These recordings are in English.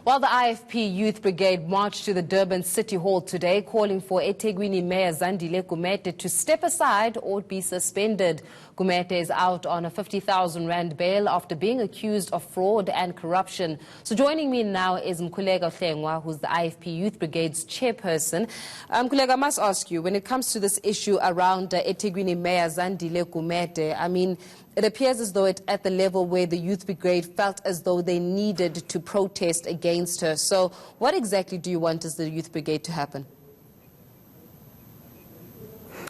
While the IFP Youth Brigade marched to the Durban City Hall today, calling for eThekwini Mayor Zandile Gumede to step aside or be suspended. Gumede is out on a 50,000 rand bail after being accused of fraud and corruption. So joining me now is Mkhuleko Hlengwa, who's the IFP Youth Brigade's chairperson. Mkhuleko, I must ask you, when it comes to this issue around eThekwini Mayor Zandile Gumede, I mean, it appears as though it's at the level where the Youth Brigade felt as though they needed to protest against her. So what exactly do you want as the Youth Brigade to happen?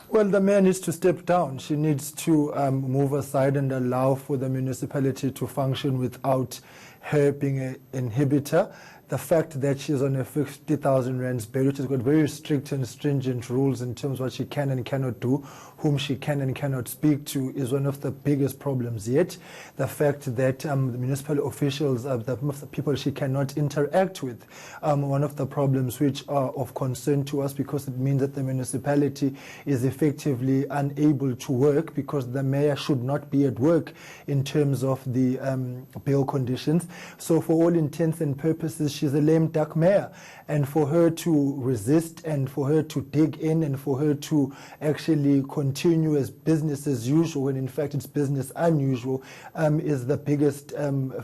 Well, the mayor needs to step down. She needs to move aside and allow for the municipality to function without her being an inhibitor. The fact that she's on a 50,000 rand bail, which has got very strict and stringent rules in terms of what she can and cannot do, whom she can and cannot speak to, is one of the biggest problems yet. The fact that the municipal officials are the people she cannot interact with, one of the problems which are of concern to us, because it means that the municipality is effectively unable to work, because the mayor should not be at work in terms of the bail conditions. So for all intents and purposes, she's a lame duck mayor, and for her to resist and for her to dig in and for her to actually continue as business as usual, when in fact it's business unusual, is the biggest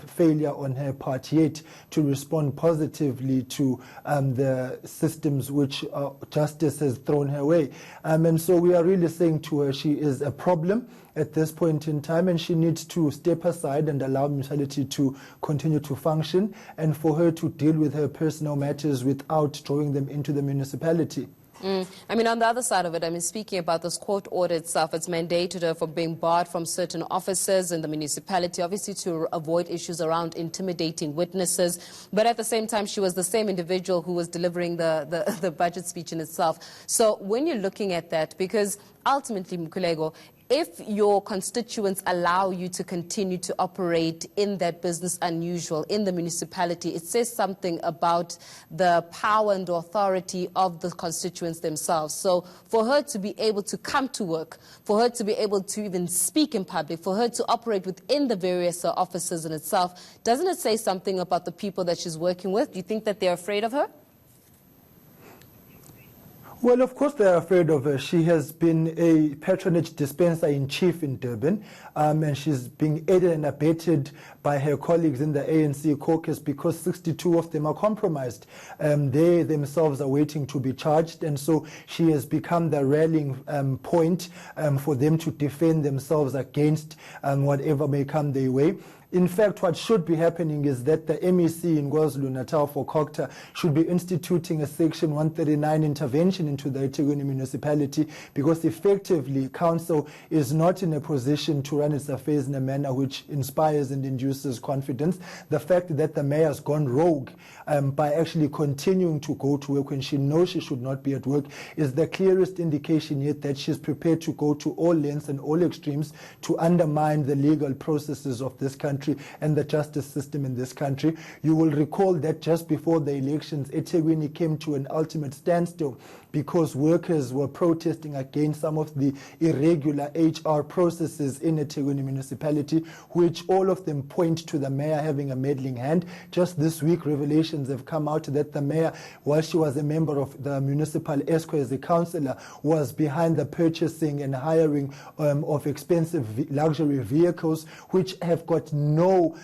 failure on her part yet to respond positively to the systems which justice has thrown her way. And so we are really saying to her, she is a problem at this point in time, and she needs to step aside and allow municipality to continue to function, and for her to deal with her personal matters without drawing them into the municipality. I mean, on the other side of it, I mean, speaking about this court order itself, it's mandated her for being barred from certain offices in the municipality, obviously to avoid issues around intimidating witnesses. But at the same time, she was the same individual who was delivering the budget speech in itself. So when you're looking at that, because ultimately, Mkhuleko, if your constituents allow you to continue to operate in that business unusual in the municipality, it says something about the power and authority of the constituents themselves. So for her to be able to come to work, for her to be able to even speak in public, for her to operate within the various offices in itself, doesn't it say something about the people that she's working with? Do you think that they're afraid of her? Well, of course they are afraid of her. She has been a patronage dispenser-in-chief in Durban, and she's being aided and abetted by her colleagues in the ANC caucus, because 62 of them are compromised. They themselves are waiting to be charged, and so she has become the rallying point for them to defend themselves against whatever may come their way. In fact, what should be happening is that the MEC in KwaZulu-Natal for Kokta should be instituting a Section 139 intervention into the eThekwini municipality, because effectively council is not in a position to run its affairs in a manner which inspires and induces confidence. The fact that the mayor has gone rogue by actually continuing to go to work when she knows she should not be at work is the clearest indication yet that she's prepared to go to all lengths and all extremes to undermine the legal processes of this country and the justice system in this country. You will recall that just before the elections, eThekwini came to an ultimate standstill because workers were protesting against some of the irregular HR processes in eThekwini municipality, which all of them point to the mayor having a meddling hand. Just this week, revelations have come out that the mayor, while she was a member of the municipal ESCO as a councillor, was behind the purchasing and hiring of expensive luxury vehicles, which have got no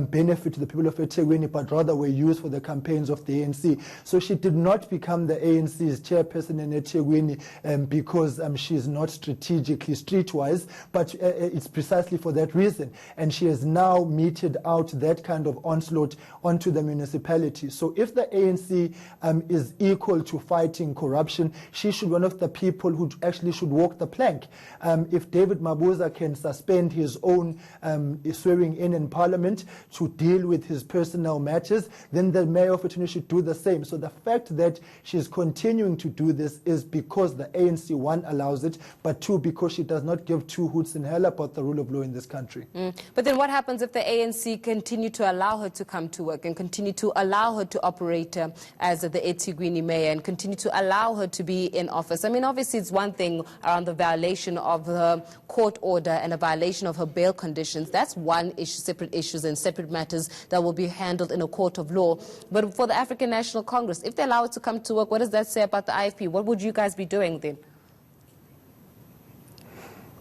benefit to the people of eThekwini, but rather were used for the campaigns of the ANC. So she did not become the ANC's chairperson in eThekwini because she's not strategically streetwise, but it's precisely for that reason. And she has now meted out that kind of onslaught onto the municipality. So if the ANC is equal to fighting corruption, she should be one of the people who actually should walk the plank. If David Mabuza can suspend his own swearing in Parliament to deal with his personal matters, then the mayor of eThekwini should do the same. So the fact that she's continuing to do do this is because the ANC, one, allows it, but two, because she does not give two hoots in hell about the rule of law in this country. But then what happens if the ANC continue to allow her to come to work and continue to allow her to operate as the eThekwini mayor and continue to allow her to be in office? I mean, obviously it's one thing around the violation of her court order and a violation of her bail conditions. That's one issue, separate issues and separate matters that will be handled in a court of law. But for the African National Congress, if they allow her to come to work, what does that say about the IFP? What would you guys be doing then?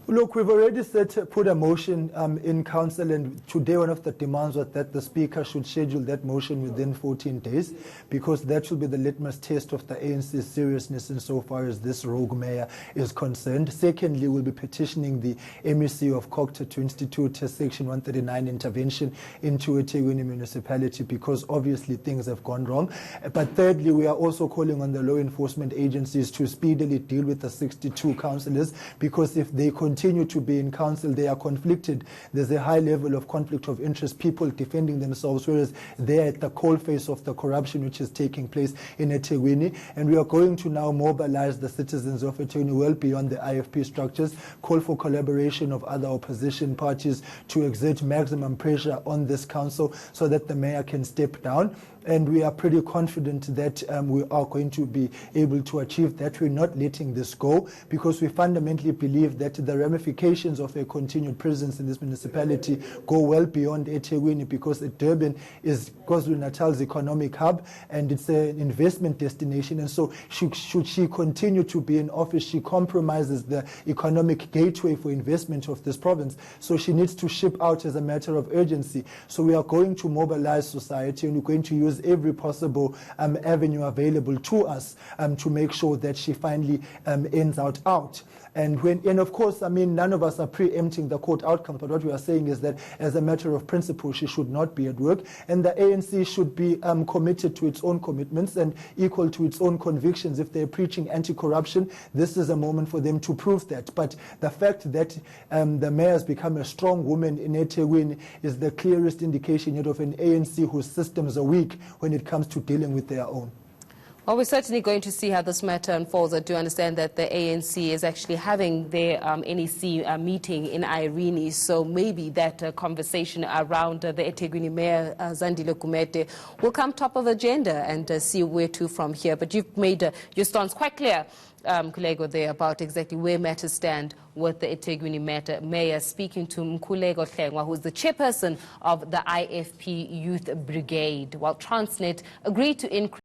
Look, we've already put a motion in council, and today one of the demands was that the Speaker should schedule that motion within 14 days, because that should be the litmus test of the ANC's seriousness insofar as this rogue mayor is concerned. Secondly, we'll be petitioning the MEC of Kokta to institute a Section 139 intervention into eThekwini municipality, because obviously things have gone wrong. But thirdly, we are also calling on the law enforcement agencies to speedily deal with the 62 councillors, because if they continue to be in council, they are conflicted. There's a high level of conflict of interest, people defending themselves, whereas they're at the coalface of the corruption which is taking place in eThekwini. And we are going to now mobilize the citizens of eThekwini well beyond the IFP structures, call for collaboration of other opposition parties to exert maximum pressure on this council so that the mayor can step down. And we are pretty confident that we are going to be able to achieve that. We're not letting this go, because we fundamentally believe that the ramifications of a continued presence in this municipality go well beyond eThekwini, because Durban is KwaZulu-Natal's economic hub and it's an investment destination. And so should she continue to be in office, she compromises the economic gateway for investment of this province. So she needs to ship out as a matter of urgency. So we are going to mobilize society, and we're going to use every possible avenue available to us to make sure that she finally ends out. And of course, I mean, none of us are preempting the court outcome, but what we are saying is that as a matter of principle, she should not be at work, and the ANC should be committed to its own commitments and equal to its own convictions. If they're preaching anti-corruption, this is a moment for them to prove that. But the fact that the mayor has become a strong woman in eThekwini is the clearest indication yet of an ANC whose systems are weak when it comes to dealing with their own. Well, we're certainly going to see how this matter unfolds. I do understand that the ANC is actually having their NEC meeting in Irene, so maybe that conversation around the eThekwini Mayor Zandile Gumede will come top of agenda, and see where to from here. But you've made your stance quite clear, Mkhuleko, there about exactly where matters stand with the eThekwini mayor, speaking to Mkhuleko Hlengwa, who is the chairperson of the IFP Youth Brigade, while Transnet agreed to increase